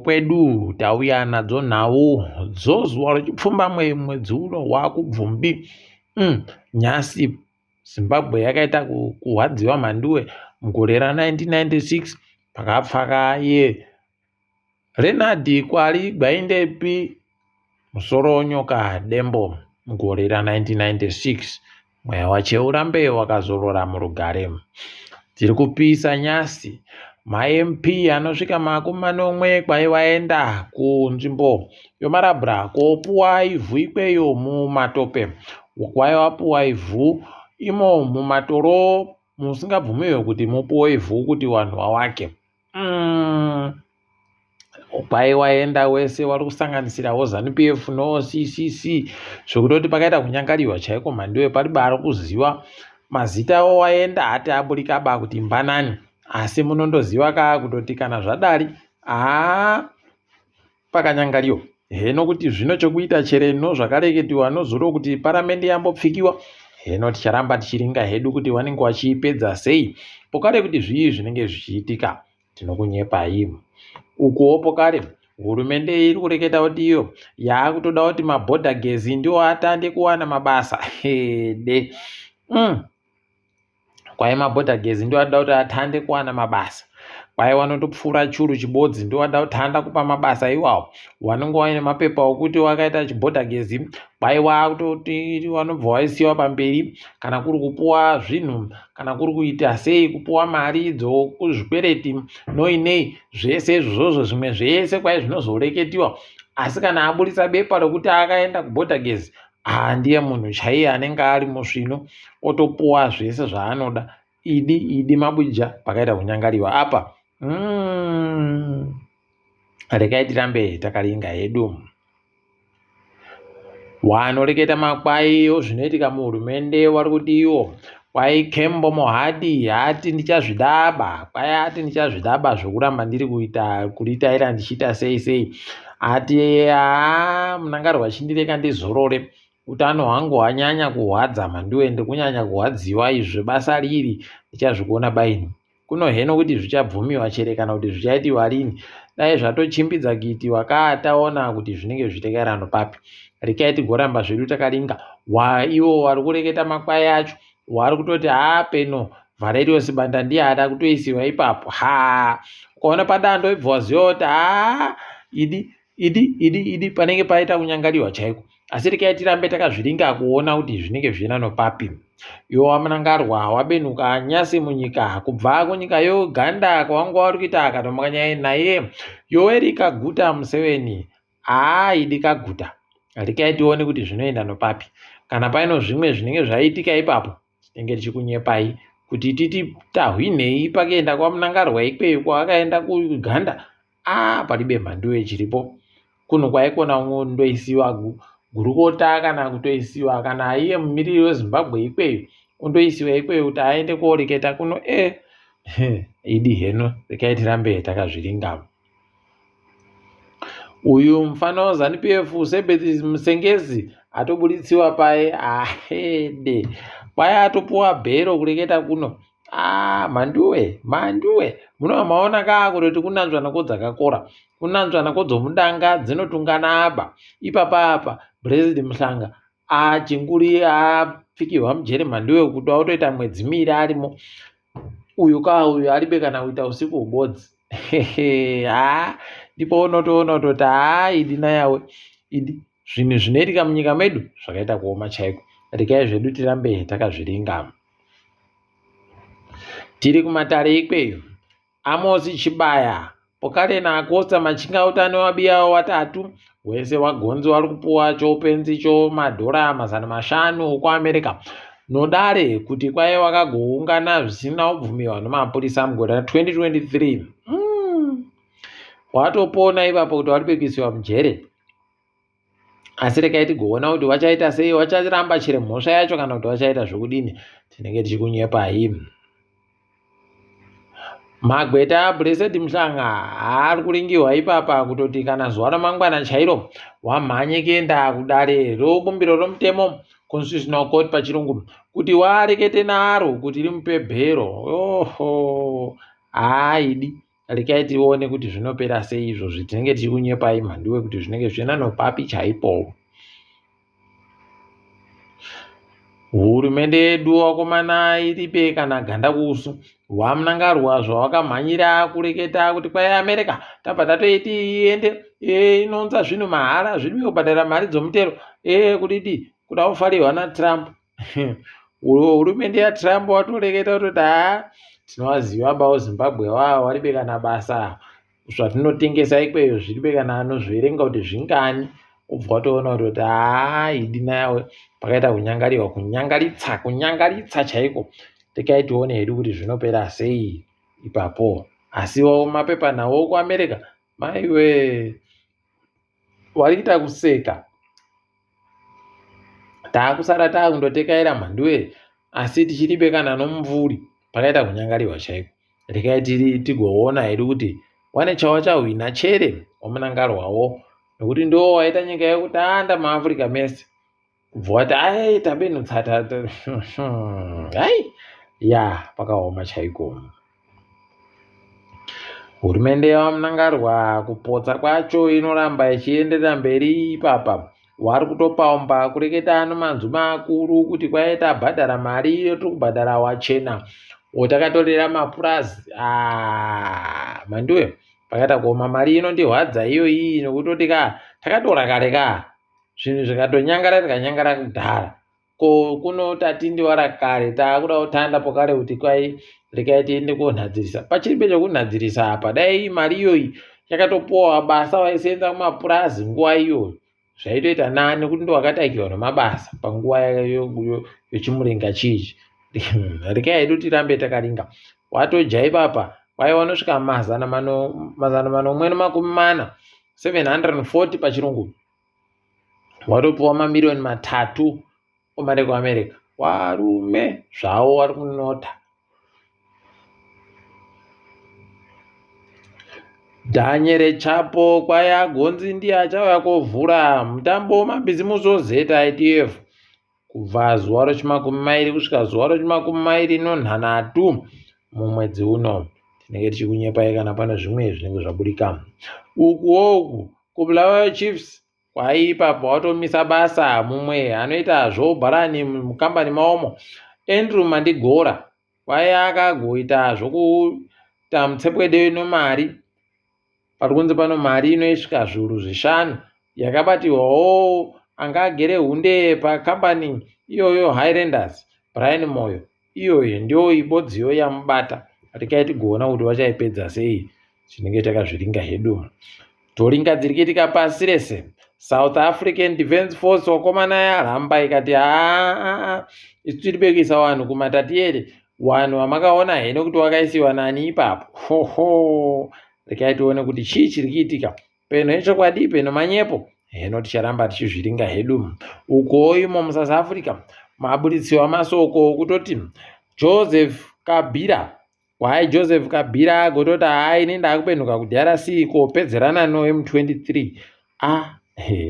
Kwedu tauya nadzo nhau zuwa rechipfumba mwedzi uno wakubvumbi. Nyasi Zimbabwe yakaita kuhwadziwa mhanduwe mugore ra1996 pakafa kaye Renard Kwari Gwaindepi musoro nyoka Dembo mugore ra1996. Mweya wache urambe wakazorora murugare. Tiri kupisa nyasi. Ma-MP anosvika 40 kwai vaenda kunzvimbo yomarabhura kopuwa ivhu ikweyo mumatope. Kwai vapuwa ivhu imo mumatoro musingabvumiwe kuti mupuwe ivhu kuti vanhu vawake. Kwai waenda wese vari kusanganisirawo ZANU-PF no-CCC zvokutoti pakaita kunyangariwa chaiko mhanduwe paribari kuziva mazita avo waenda hati aburikaba kuti mbanani. Asi munondoziva kaa kutoti kana zvadari pakanyangariwa heno kuti zvino chokuita chereno zvakareketiwa nozuro kuti paramende yambopfikiwa. Heno ticharamba tichiringa hedu kuti vanenge vachiipedza sei. Pokare kuti zvii zvinenge zvichiitika tinokunyepai. Ukuwo pokare hurumende iri kureketa kuti iyo yakutoda kuti mabhodha gezi ndiwo atande kuwana mabasa. Hede. Kwai mabhodha gezi ndiwo anoda kuti atande kuwana mabasa. Kwai vanotopfuura churu chibodzi ndiwo anoda kutanda kupa mabasa iwawo. Vanenge vaine mapepa okuti wakaita chibhodha gezi kwai wakutoti vanobva vaisiwa pamberi kana kuri kupuwa zvinhu kana kuri kuita sei kupuwa mari dzokuzvikwereti noinei zvese izvozvo zvimwe zvese kwai zvinozoreketiwa. Asi kana aburisa bepa rokuti akaenda kubhodha gezi ndiye munhu chaiye anenge ari musvino otopuwa zvese zvaanoda. Idi mabwija pakaita kunyangariwa apa. Rekai tirambe takaringa hedu. Wanoreketa makwai zvinoitika muhurumende vari kuti iwo kwai Kembo Mohadi hati ndichazvidaba. Kwai hati ndichazvidaba zvokuramba ndiri kuritaira ndichiita sei. Ati munangarwa chindireka ndizorore. Utano hwangu hwanyanya kuhwadza mhanduwe ndikunyanya kuhwadziwa izvo basa riri ndichazvikuona baini. Kuno heno kuti zvichabvumiwa chere kana kuti zvichaitiwa rini. Dai zvatochimbidza kuitiwa taona kuti zvinenge zvichiteka papi. Rekai tigoramba zvedu takaringa. Ivo vari kureketa makwai acho vari kutoti peno Valerius Banda ndiye ada kutoisiwa ipapo. Ukaona padando ibva waziva kuti idi panenge paita kunyangariwa chaiko. Asi rekai tirambe takazviringa kuona kuti zvinenge zvichina papi. Iwo wamunangarwa wabenuka nyasi munyika kubva kunyika youganda kwavanga vari kuita akatomukanya naye Yoweri Kaguta Museveni. Idi Kaguta. Rekai tione kuti zvinoenda papi. Kana paino zvimwe zvinenge zvaitika ipapo tinenge tichikunyepai kuti titi tahwinei pakuenda kwamunangarwa ikweyo kwaakaenda kuuganda. Paribe mhanduwe chiripo. Kuno kwaikona ndoisiwa gurukota kana kutoisiwa kana iye mumiriri weZimbabwe ikweyo ondoisiwa ikweyo kuti aende koreketa kuno. Idi heno rekai tirambe takazviringa. Uyu mufana waZANU-PF Sebeti Musengezi atobuditsiwa pai hede kwai atopuwa bhero kureketa kuno. Mhanduwe munova maona kaa kutoti kunanzva nako dzakakora kunanzva nako dzomudanga dzinotungana apa ipapa President Muhlanga chinguri apfikirwa mujere mhanduwe kuti autoita mwedzi miri arimo. Uyu aribe kana kuita usiku hubodzi. Ndipo unotoona kutoti idi nayawe idi zvinhu zvinoitika munyika medu zvakaita kuoma chaiko. Rekai zvedu tirambe takazviringa. Tiri kumatare ikweyo Amosi Chibaya pokare naAcosta Machinga utano wabiyawo watatu wese wagonzi wari kupuwa chopenzi chomadhora 500 kuAmerica nodare kuti kwai wakagoungana zvisina kubvumiwa nemapurisa mugore ra2023. Watopona ipapo kuti wari kuisiwa mujere. Asi rekai tigoona kuti vachaita sei, vacharamba chere mhosva yacho kana kuti vachaita zvokudini. Tinenge tichikunyepai. Magweta Blessed Muhlanga ari kuringirwa ipapa kutoti kana zuva ramangwana chairo wamhanye kuenda kudare robumbiro romutemo Constitutional Court pachirungu kuti warekete naro kuti rimupe bhero. Idi rekai tione kuti zvinopera sei izvozvi tinenge tiri kunyepai mhanduwe kuti zvinenge zvina nopapi chaipo. Hurumende yedu wakomana iripe kana ganda kusu wamunangarwa zvavakamhanyira kureketa kuti kwai America tabva tatoiti iende inonza zvinhu mahara zviribe kubhadhara mari dzomutero kudidi kuda kufarirwa naTrump. Hurumende yaTrump watoreketa kuti tinowaziva bao Zimbabwe waribe kana basa zvatinotengesa ikweyo zviribe kana anozverenga kuti zvingani ubva watoona kuti idi nawe pakaita kunyangaritsa chaiko. Rekai tione hedu kuti zvinopera sei ipapo. Asiwo mapepanhau kuAmerica maiwe warikuita kuseka. Taakusara taakundotekaira mhanduwe asi tichiribe kana nomumvuri pakaita kunyangariwa chaiko. Rekai tigoona hedu kuti wane chawachahwina chere wamunangarwawo nokuti ndo waita nyika yekutanda muAfrica mese kubva wati tabenutsa pakaoma chaiko. Hurumende yamunangarwa kupotsa kwacho inoramba ichienderera mberi ipapa. Wari kutopamba kureketa ano manzwi makuru kuti kwaita bhadhara mari yotiri kubhadhara wachena takatorera mapurazi manduwe pakaita kuoma mari inondihwadza iyi nokutoti takatora kare zvinhu zvikatonyangara tikanyangara kudhara kuno tatindiwara kare taakuda kutanda pokare kuti kwai rekai tiende konhadzirisa pachiripe chekunhadzirisa apa dai mari iyoyi yakatopuwa basa waisenza kumapurazi nguva iyoyo zvaitoita nani kuti ndowakatakiwa nemabasa panguva yochimurenga chichi. Rekai hedu tirambe takaringa watoja ipapa kwai wanosvika mazana manomwe nemakumi 740 pachirungu watopuwa mamiliyoni 3 omari kuAmerica. Warume zvavo wari kunota. Daniel Chapo kwai agonzi ndiye achauya kovhura mutambo wemabhizimusi ozeta ITF kubva zuva rochi20 kusvika zuva rochi29 mumwedzi uno. Tinenge tichikunyepai kana pane zvimwe zvinenge zvabudika. Uku kuBulawayo Chiefs kwai ipapo watomisa basa mumwe anoita zvobharani mukambani maomo Andrew Mandigora kwai akagoita zvokuita mutsepwede nemari pari kunze pano mari inoisvika zviuru 5 yakabatirwawo anga agere hunde pakambani iyoyo Highlanders Brian Moyo. Iyoyo ndio ibodziyo yamubata. Rekai tigoona kuti wachaipedza sei. Tinenge takazviringa hedu. Toringa dzirikitika pasi rese. South African Defence Force wakomana yaramba ikati isu tiribe kuisa vanhu kumatatiere vanhu vamakaona hene kuti wakaisiwa nani ipapo. Rekai tione kuti chii chiri kuitika peno yechokwadi peno manyepo heno ticharamba tichizviringa hedu. Uko imo muSouth Africa mabuditsiwa masoko okutoti Joseph Kabila agototi nenda akupenhuka kuDRC kopedzerana noM23.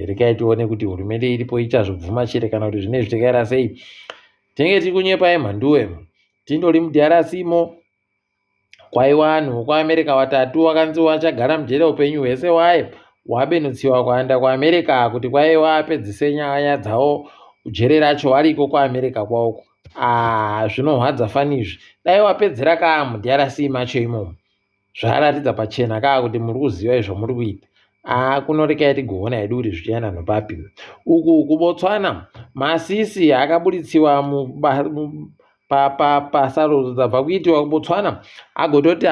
Rekai tione kuti hurumende iripo ichazvobvuma chere kana kuti zvine zvitekaira sei. Tinenge tiri kunyepai mhanduwe tindori muDRC mo kwai vanhu kuAmerica 3 wakanzi wachagara mujere upenyu hwese wabenutsiwa kuenda kuAmerica kuti kwai wapedzise nyaya dzawo jere racho wariko kuAmerica kwauko. Zvinohwadza fanizvi dai wapedzera muDRC macho imomo zvaratidza pachena kuti muri kuziva izvo muri kuita. Kunorekai tigoona hedu kuti zvichaenda nopapi. Uku kuBotswana Masisi akabuditsiwa pasarudzo dzabva kuitiwa kuBotswana agototi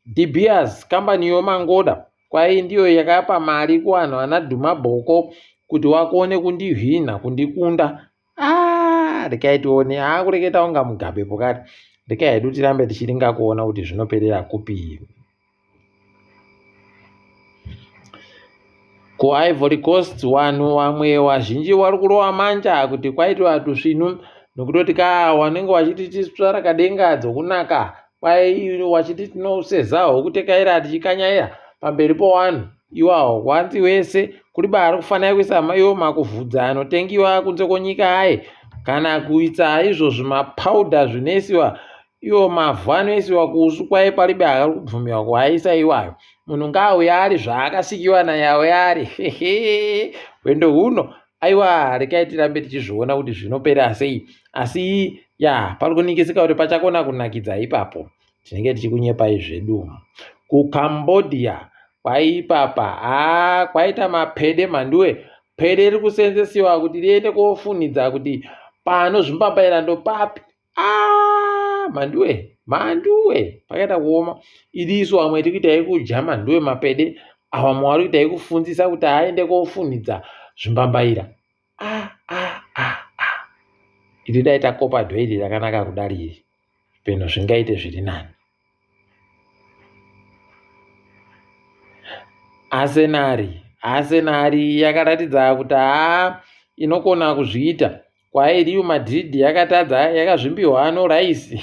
De Beers kambani yomangoda kwai ndiyo yakapa mari kuvanhu vana Duma Boko kuti wakone kundihwina kundikunda. Rekai tione kureketa unga mugabe pokati. Rekai hedu tirambe tichiringa kuona kuti zvinoperera kupi. KuIvory Coast vanhu vamwe vazhinji vari kurova manja kuti kwaitwa tusvinu nokutoti wanenge wachiti tisvara kadenga dzokunaka kwai wachiti tinoseza hokutekaira tichikanyaira pamberi powanhu iwawo kwanzi wese kuri bari kufanira kuisa iwo makuvhudza anotengiwa kunze konyika kana kuitsa izvo zvimapowder zvinoisiwa iwo mavhu anoisiwa kusu kwai palibe akari kubvumiwa kuaisa iwayo. Munhu ngaauye ari zvaakasikiwa naYawe ari. Hwendo huno aiwa rekai tirambe tichizviona kuti zvinopera sei, asi pari kuningisika kuti pachakona kunakidza ipapo. Tinenge tichikunyepai zvedu. KuCambodia kwaipapa kwaita mapede manduwe. Pede riri kuseenzesiwa kuti riende kofunidza kuti pano zvimbambaira ndopapi. Manduwe pakaita kuoma. Irisu amwe tikuitai kudya manduwe mapede, awamwe wari kuitai kufundzisa kuti aende kofunidza zvimbambaira. Iri dai takopa dhoiri rakanaka kudariri, penyu zvingaite zviri nani. Arsenal yakaratidza kuti inokona kuzviita. Kwai Real Madrid yakatadza, yakazvimbiwa Rice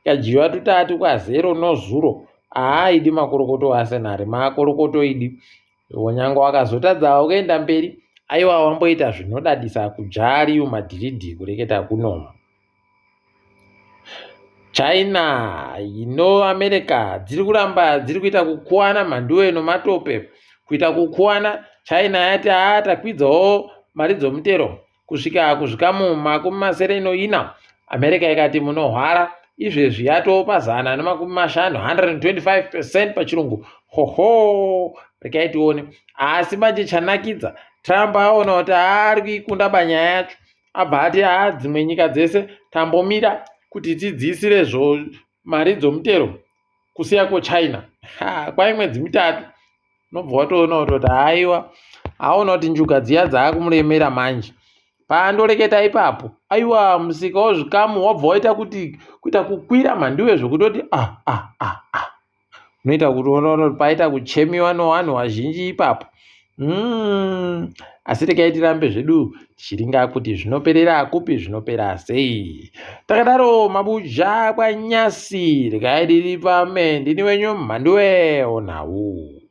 ikadyiwa 3-0 nozuro. Idi makorokoto Arsenal, makorokoto idi. Nyangwe wakazotadzawo kuenda mberi, aiwa wamboita zvinodadisa kuja Real Madrid kureketa kuno. China America dziri kuramba dziri kuita kukuwana mhanduwe nomatope. Kuita kukuwana, China yati takwidzawo mari dzomutero kusvika kuzvikamu 94. America ikati munohwara, izvezvi yatopa 150, 125% pachirungu. Rekai tione. Asi manje chanakidza, Trump aona kuti ari kuikunda panyaya yacho, abva ati dzimwe nyika dzese tambomira kuti tidziisire mari dzomutero kusiyako China. Kwai mwedzi 3 nobva watoona kuti aiwa aona kuti njuga dziya dzaakumuremera manje. Paandoreketa ipapo, aiwa musika wozvikamu wabva waita kuita kukwira mhanduwe zvokutoti unoita kuti unoona kuti paita kuchemiwa nevanhu vazhinji ipapo. Asi rekai tirambe zvedu tichiringa kuti zvinoperera kupi, zvinopera sei. Takadaro mabuja kwanyasi rekai riri pame, ndini wenyu mhanduwe onawu.